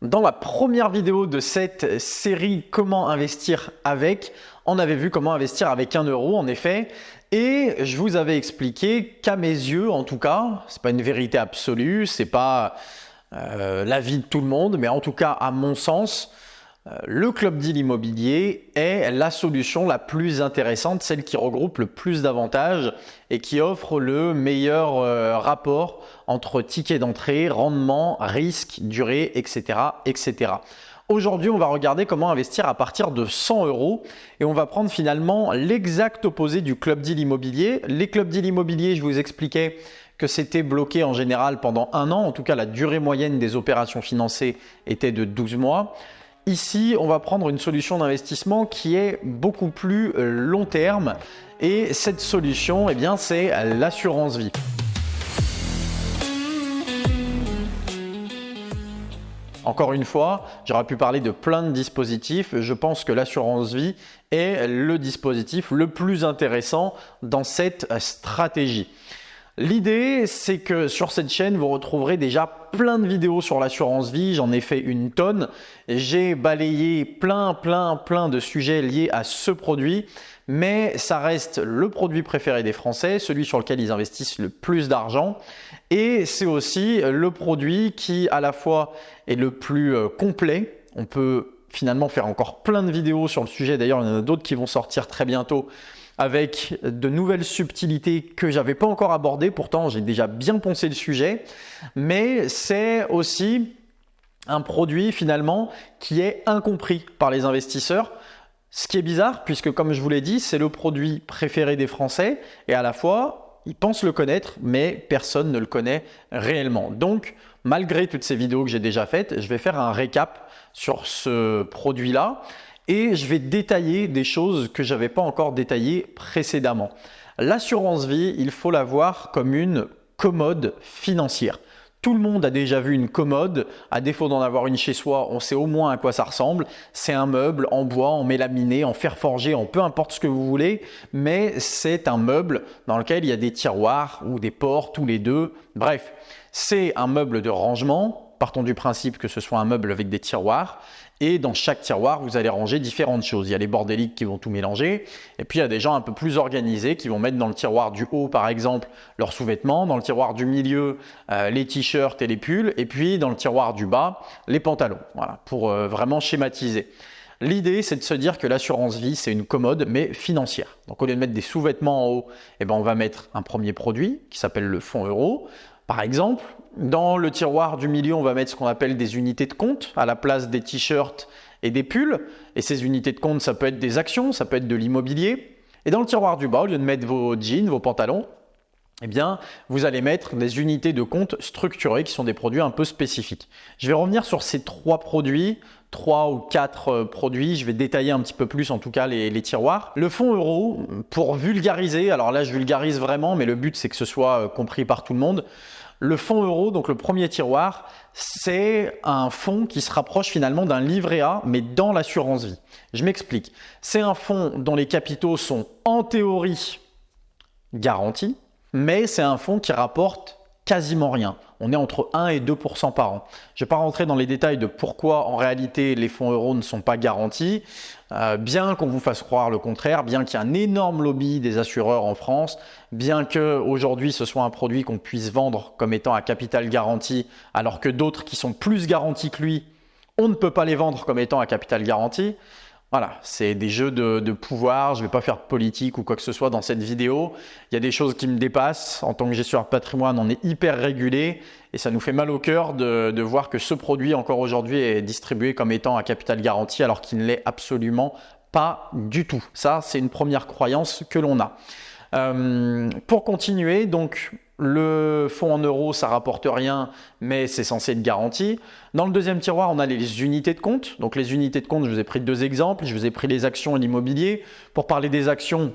Dans la première vidéo de cette série Comment investir avec, on avait vu comment investir avec 1 euro en effet, et je vous avais expliqué qu'à mes yeux en tout cas, c'est pas une vérité absolue, c'est pas l'avis de tout le monde, mais en tout cas à mon sens, le Club Deal immobilier est la solution la plus intéressante, celle qui regroupe le plus d'avantages et qui offre le meilleur rapport entre ticket d'entrée, rendement, risque, durée, etc. etc. Aujourd'hui, on va regarder comment investir à partir de 100 euros et on va prendre finalement l'exact opposé du Club Deal immobilier. Les Club Deal immobiliers, je vous expliquais que c'était bloqué en général pendant 1 an. En tout cas, la durée moyenne des opérations financées était de 12 mois. Ici, on va prendre une solution d'investissement qui est beaucoup plus long terme et cette solution, eh bien, c'est l'assurance vie. Encore une fois, j'aurais pu parler de plein de dispositifs. Je pense que l'assurance vie est le dispositif le plus intéressant dans cette stratégie. L'idée, c'est que sur cette chaîne, vous retrouverez déjà plein de vidéos sur l'assurance vie. J'en ai fait une tonne. J'ai balayé plein de sujets liés à ce produit. Mais ça reste le produit préféré des Français, celui sur lequel ils investissent le plus d'argent. Et c'est aussi le produit qui, à la fois, est le plus complet. On peut finalement faire encore plein de vidéos sur le sujet. D'ailleurs, il y en a d'autres qui vont sortir très bientôt avec de nouvelles subtilités que je n'avais pas encore abordées. Pourtant, j'ai déjà bien poncé le sujet. Mais c'est aussi un produit finalement qui est incompris par les investisseurs. Ce qui est bizarre puisque, comme je vous l'ai dit, c'est le produit préféré des Français et à la fois, ils pensent le connaître, mais personne ne le connaît réellement. Donc, malgré toutes ces vidéos que j'ai déjà faites, je vais faire un récap sur ce produit-là. Et je vais détailler des choses que je n'avais pas encore détaillées précédemment. L'assurance vie, il faut la voir comme une commode financière. Tout le monde a déjà vu une commode, à défaut d'en avoir une chez soi, on sait au moins à quoi ça ressemble. C'est un meuble en bois, en mélaminé, en fer forgé, en peu importe ce que vous voulez, mais c'est un meuble dans lequel il y a des tiroirs ou des portes, tous les deux. Bref, c'est un meuble de rangement. Partons du principe que ce soit un meuble avec des tiroirs. Et dans chaque tiroir, vous allez ranger différentes choses. Il y a les bordéliques qui vont tout mélanger. Et puis, il y a des gens un peu plus organisés qui vont mettre dans le tiroir du haut, par exemple, leurs sous-vêtements. Dans le tiroir du milieu, les t-shirts et les pulls. Et puis, dans le tiroir du bas, les pantalons. Voilà, pour vraiment schématiser. L'idée, c'est de se dire que l'assurance vie, c'est une commode, mais financière. Donc, au lieu de mettre des sous-vêtements en haut, eh ben, on va mettre un premier produit qui s'appelle le fonds euro. Par exemple, dans le tiroir du milieu, on va mettre ce qu'on appelle des unités de compte à la place des t-shirts et des pulls. Et ces unités de compte, ça peut être des actions, ça peut être de l'immobilier. Et dans le tiroir du bas, au lieu de mettre vos jeans, vos pantalons, eh bien, vous allez mettre des unités de compte structurées qui sont des produits un peu spécifiques. Je vais revenir sur ces 3 produits, 3 ou 4 produits. Je vais détailler un petit peu plus en tout cas les tiroirs. Le fonds euro, pour vulgariser, alors là je vulgarise vraiment, mais le but c'est que ce soit compris par tout le monde. Le fonds euro, donc le premier tiroir, c'est un fonds qui se rapproche finalement d'un livret A, mais dans l'assurance vie. Je m'explique. C'est un fonds dont les capitaux sont en théorie garantis, mais c'est un fonds qui rapporte quasiment rien. On est entre 1 et 2% par an. Je ne vais pas rentrer dans les détails de pourquoi en réalité les fonds euros ne sont pas garantis, bien qu'on vous fasse croire le contraire, bien qu'il y ait un énorme lobby des assureurs en France, bien qu'aujourd'hui ce soit un produit qu'on puisse vendre comme étant à capital garanti, alors que d'autres qui sont plus garantis que lui, on ne peut pas les vendre comme étant à capital garanti. Voilà, c'est des jeux de pouvoir, je ne vais pas faire de politique ou quoi que ce soit dans cette vidéo. Il y a des choses qui me dépassent. En tant que gestionnaire de patrimoine, on est hyper régulé et ça nous fait mal au cœur de voir que ce produit encore aujourd'hui est distribué comme étant à capital garanti alors qu'il ne l'est absolument pas du tout. Ça, c'est une première croyance que l'on a. Pour continuer, donc le fonds en euros, ça rapporte rien, mais c'est censé être garanti. Dans le deuxième tiroir, on a les unités de compte. Donc les unités de compte, je vous ai pris 2 exemples. Je vous ai pris les actions et l'immobilier. Pour parler des actions,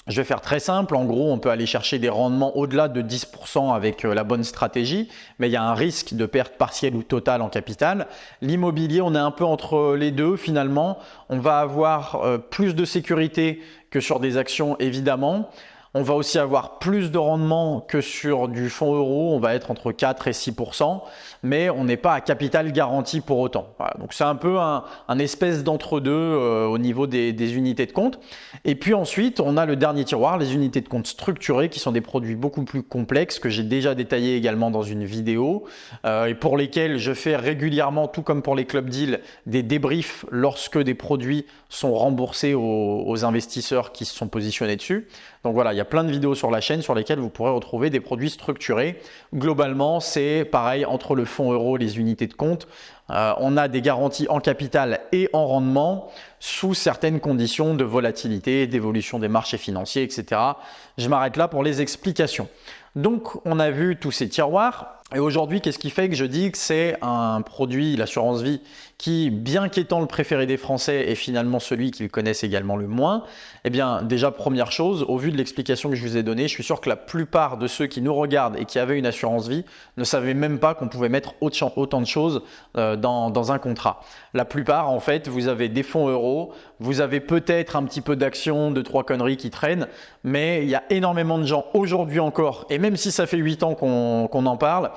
je vais faire très simple. En gros, on peut aller chercher des rendements au-delà de 10% avec la bonne stratégie, mais il y a un risque de perte partielle ou totale en capital. L'immobilier, on est un peu entre les deux finalement. On va avoir plus de sécurité que sur des actions évidemment. On va aussi avoir plus de rendement que sur du fonds euro, on va être entre 4 et 6%, mais on n'est pas à capital garanti pour autant. Voilà, donc c'est un peu un espèce d'entre-deux au niveau des unités de compte. Et puis ensuite, on a le dernier tiroir, les unités de compte structurées, qui sont des produits beaucoup plus complexes, que j'ai déjà détaillé également dans une vidéo, et pour lesquels je fais régulièrement, tout comme pour les club deals, des débriefs lorsque des produits sont remboursés aux investisseurs qui se sont positionnés dessus. Donc voilà, il y a plein de vidéos sur la chaîne sur lesquelles vous pourrez retrouver des produits structurés. Globalement, c'est pareil entre le fonds euro et les unités de compte. On a des garanties en capital et en rendement sous certaines conditions de volatilité, d'évolution des marchés financiers, etc. Je m'arrête là pour les explications. Donc, on a vu tous ces tiroirs. Et aujourd'hui, qu'est-ce qui fait que je dis que c'est un produit, l'assurance vie, qui, bien qu'étant le préféré des Français, est finalement celui qu'ils connaissent également le moins? Eh bien, déjà, première chose, au vu de l'explication que je vous ai donnée, je suis sûr que la plupart de ceux qui nous regardent et qui avaient une assurance vie ne savaient même pas qu'on pouvait mettre autant de choses dans un contrat. La plupart, en fait, vous avez des fonds euros, vous avez peut-être un petit peu d'actions, 2-3 conneries qui traînent, mais il y a énormément de gens aujourd'hui encore, et même si ça fait 8 ans qu'on en parle,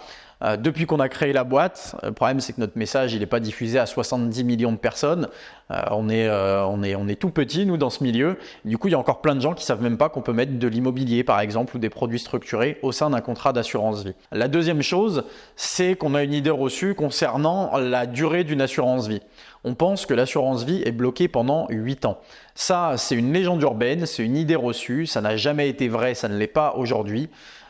depuis qu'on a créé la boîte, le problème c'est que notre message il n'est pas diffusé à 70 millions de personnes. On est tout petit nous dans ce milieu. Du coup, il y a encore plein de gens qui ne savent même pas qu'on peut mettre de l'immobilier par exemple ou des produits structurés au sein d'un contrat d'assurance vie. La deuxième chose, c'est qu'on a une idée reçue concernant la durée d'une assurance vie. On pense que l'assurance vie est bloquée pendant 8 ans. Ça, c'est une légende urbaine, c'est une idée reçue, ça n'a jamais été vrai, ça ne l'est pas aujourd'hui.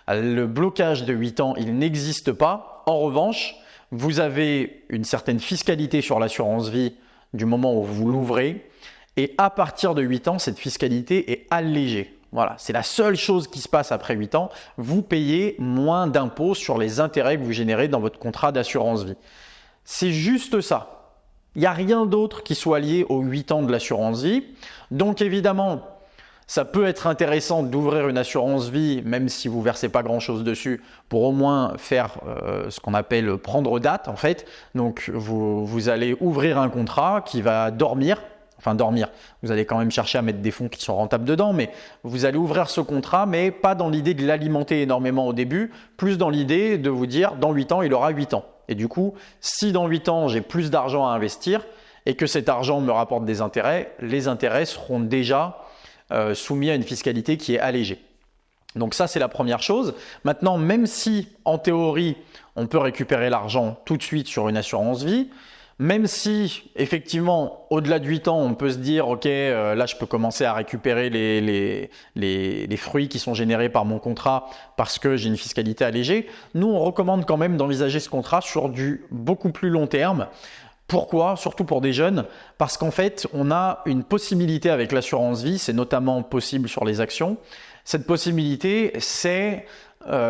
Le blocage de 8 ans, il n'existe pas. En revanche, vous avez une certaine fiscalité sur l'assurance vie du moment où vous l'ouvrez. Et à partir de 8 ans, cette fiscalité est allégée. Voilà, c'est la seule chose qui se passe après 8 ans. Vous payez moins d'impôts sur les intérêts que vous générez dans votre contrat d'assurance vie. C'est juste ça. Il n'y a rien d'autre qui soit lié aux 8 ans de l'assurance vie. Donc évidemment, ça peut être intéressant d'ouvrir une assurance vie, même si vous ne versez pas grand-chose dessus, pour au moins faire ce qu'on appelle prendre date en fait. Donc vous allez ouvrir un contrat qui va dormir. Enfin dormir, vous allez quand même chercher à mettre des fonds qui sont rentables dedans, mais vous allez ouvrir ce contrat, mais pas dans l'idée de l'alimenter énormément au début, plus dans l'idée de vous dire dans 8 ans, il aura 8 ans. Et du coup, si dans 8 ans, j'ai plus d'argent à investir et que cet argent me rapporte des intérêts, les intérêts seront déjà soumis à une fiscalité qui est allégée. Donc ça, c'est la première chose. Maintenant, même si en théorie, on peut récupérer l'argent tout de suite sur une assurance vie, même si effectivement, au-delà de 8 ans, on peut se dire « Ok, là, je peux commencer à récupérer les fruits qui sont générés par mon contrat parce que j'ai une fiscalité allégée », nous, on recommande quand même d'envisager ce contrat sur du beaucoup plus long terme. Pourquoi? Surtout pour des jeunes, parce qu'en fait, on a une possibilité avec l'assurance vie, c'est notamment possible sur les actions. Cette possibilité, c'est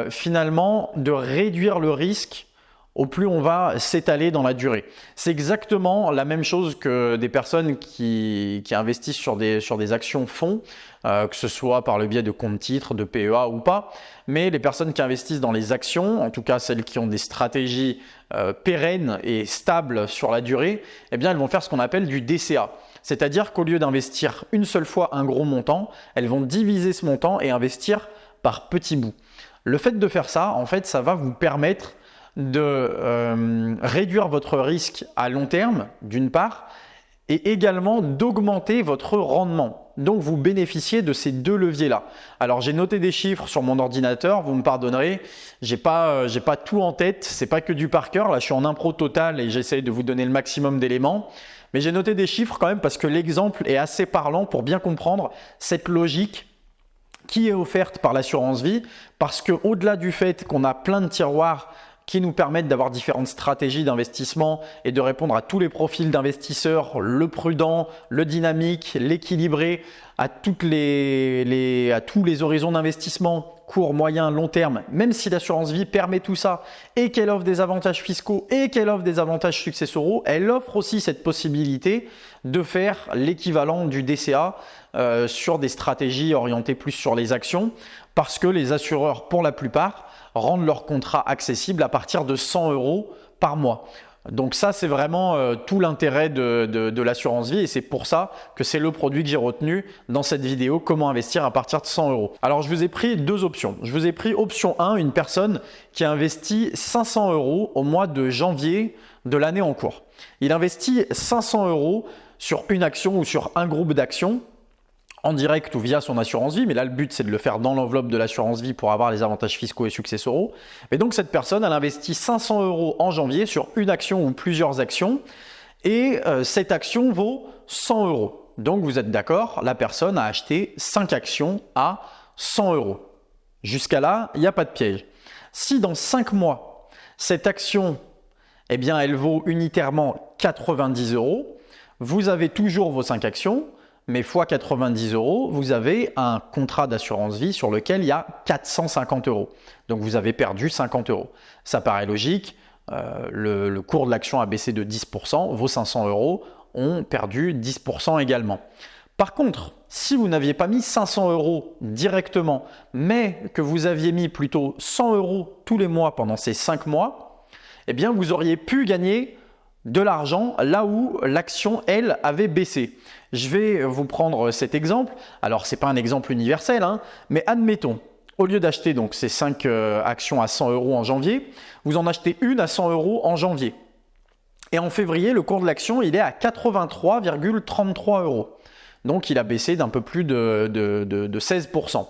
finalement de réduire le risque au plus on va s'étaler dans la durée. C'est exactement la même chose que des personnes qui investissent sur des actions fonds, que ce soit par le biais de comptes titres, de PEA ou pas. Mais les personnes qui investissent dans les actions, en tout cas celles qui ont des stratégies pérennes et stables sur la durée, eh bien elles vont faire ce qu'on appelle du DCA. C'est-à-dire qu'au lieu d'investir une seule fois un gros montant, elles vont diviser ce montant et investir par petits bouts. Le fait de faire ça, en fait, ça va vous permettre de réduire votre risque à long terme, d'une part, et également d'augmenter votre rendement. Donc, vous bénéficiez de ces deux leviers-là. Alors, j'ai noté des chiffres sur mon ordinateur, vous me pardonnerez, j'ai pas tout en tête, c'est pas que du par cœur, là je suis en impro total et j'essaye de vous donner le maximum d'éléments. Mais j'ai noté des chiffres quand même parce que l'exemple est assez parlant pour bien comprendre cette logique qui est offerte par l'assurance vie, parce que au-delà du fait qu'on a plein de tiroirs qui nous permettent d'avoir différentes stratégies d'investissement et de répondre à tous les profils d'investisseurs, le prudent, le dynamique, l'équilibré, à tous les horizons d'investissement, court, moyen, long terme, même si l'assurance vie permet tout ça et qu'elle offre des avantages fiscaux et qu'elle offre des avantages successoraux, elle offre aussi cette possibilité de faire l'équivalent du DCA sur des stratégies orientées plus sur les actions, parce que les assureurs, pour la plupart, rendent leur contrat accessible à partir de 100 € par mois. Donc ça, c'est vraiment tout l'intérêt de l'assurance vie et c'est pour ça que c'est le produit que j'ai retenu dans cette vidéo, comment investir à partir de 100 euros. Alors, je vous ai pris deux options. Je vous ai pris option 1, une personne qui a investi 500 euros au mois de janvier de l'année en cours. Il investit 500 euros sur une action ou sur un groupe d'actions en direct ou via son assurance vie, mais là le but c'est de le faire dans l'enveloppe de l'assurance vie pour avoir les avantages fiscaux et successoraux. Et donc cette personne, elle investit 500 euros en janvier sur une action ou plusieurs actions et cette action vaut 100 euros. Donc vous êtes d'accord, la personne a acheté 5 actions à 100 euros. Jusqu'à là, il n'y a pas de piège. Si dans 5 mois, cette action, eh bien, elle vaut unitairement 90 euros, vous avez toujours vos 5 actions, mais fois 90 euros, vous avez un contrat d'assurance vie sur lequel il y a 450 euros. Donc vous avez perdu 50 euros. Ça paraît logique, le cours de l'action a baissé de 10%, vos 500 euros ont perdu 10% également. Par contre, si vous n'aviez pas mis 500 euros directement, mais que vous aviez mis plutôt 100 euros tous les mois pendant ces 5 mois, eh bien vous auriez pu gagner de l'argent là où l'action, elle, avait baissé. Je vais vous prendre cet exemple. Alors, ce n'est pas un exemple universel, hein, mais admettons, au lieu d'acheter donc ces 5 actions à 100 euros en janvier, vous en achetez une à 100 euros en janvier. Et en février, le cours de l'action, il est à 83,33 euros. Donc, il a baissé d'un peu plus de 16%.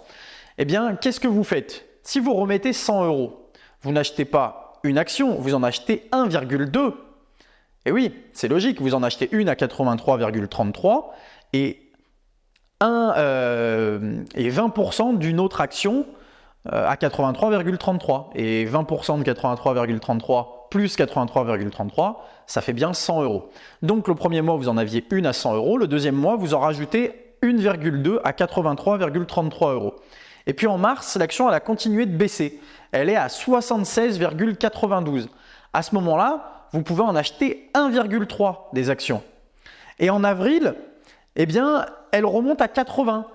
Eh bien, qu'est-ce que vous faites? Si vous remettez 100 euros, vous n'achetez pas une action, vous en achetez 1,2. Et oui, c'est logique, vous en achetez une à 83,33 et 20% d'une autre action à 83,33. Et 20% de 83,33 plus 83,33, ça fait bien 100 euros. Donc le premier mois, vous en aviez une à 100 euros. Le deuxième mois, vous en rajoutez 1,2 à 83,33 euros. Et puis en mars, l'action elle a continué de baisser. Elle est à 76,92. À ce moment-là, vous pouvez en acheter 1,3 des actions. Et en avril, eh bien, elle remonte à 80.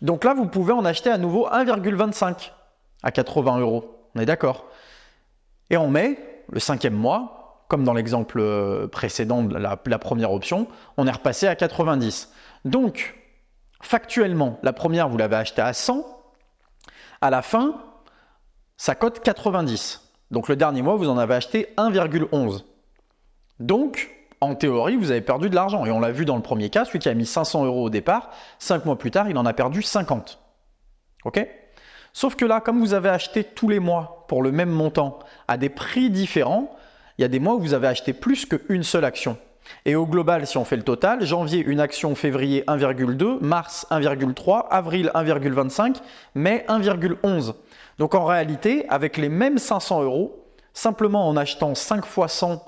Donc là, vous pouvez en acheter à nouveau 1,25 à 80 euros. On est d'accord? Et en mai, le 5e mois, comme dans l'exemple précédent de la première option, on est repassé à 90. Donc, factuellement, la première, vous l'avez achetée à 100. À la fin, ça cote 90. Donc le dernier mois, vous en avez acheté 1,11. Donc, en théorie, vous avez perdu de l'argent. Et on l'a vu dans le premier cas, celui qui a mis 500 euros au départ, 5 mois plus tard, il en a perdu 50. OK? Sauf que là, comme vous avez acheté tous les mois pour le même montant à des prix différents, il y a des mois où vous avez acheté plus qu'une seule action. Et au global, si on fait le total, janvier, une action, février, 1,2, mars, 1,3, avril, 1,25, mai, 1,11. Donc en réalité, avec les mêmes 500 euros, simplement en achetant 5 fois 100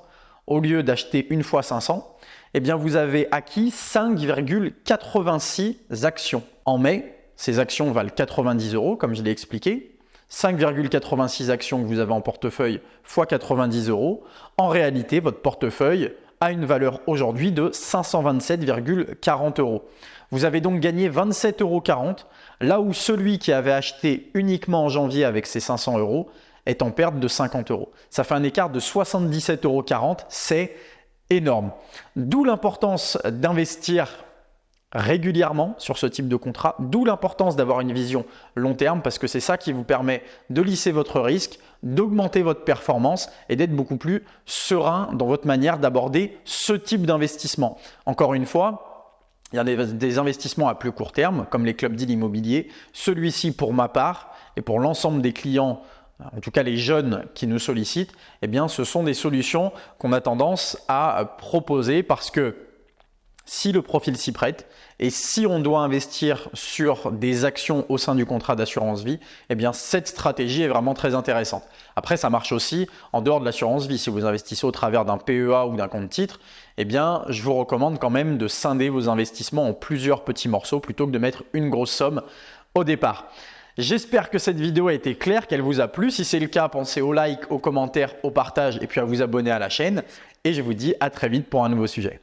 au lieu d'acheter une fois 500, eh bien vous avez acquis 5,86 actions. En mai, ces actions valent 90 euros, comme je l'ai expliqué. 5,86 actions que vous avez en portefeuille fois 90 euros. En réalité, votre portefeuille a une valeur aujourd'hui de 527,40 euros. Vous avez donc gagné 27,40 euros, là où celui qui avait acheté uniquement en janvier avec ses 500 euros est en perte de 50 euros. Ça fait un écart de 77,40 euros, c'est énorme. D'où l'importance d'investir régulièrement sur ce type de contrat, d'où l'importance d'avoir une vision long terme parce que c'est ça qui vous permet de lisser votre risque, d'augmenter votre performance et d'être beaucoup plus serein dans votre manière d'aborder ce type d'investissement. Encore une fois, il y a des investissements à plus court terme comme les club deals immobiliers. Celui-ci, pour ma part et pour l'ensemble des clients, en tout cas les jeunes qui nous sollicitent, eh bien, ce sont des solutions qu'on a tendance à proposer parce que si le profil s'y prête et si on doit investir sur des actions au sein du contrat d'assurance vie, eh bien cette stratégie est vraiment très intéressante. Après, ça marche aussi en dehors de l'assurance vie. Si vous investissez au travers d'un PEA ou d'un compte titre, eh bien je vous recommande quand même de scinder vos investissements en plusieurs petits morceaux plutôt que de mettre une grosse somme au départ. J'espère que cette vidéo a été claire, qu'elle vous a plu. Si c'est le cas, pensez au like, au commentaire, au partage et puis à vous abonner à la chaîne. Et je vous dis à très vite pour un nouveau sujet.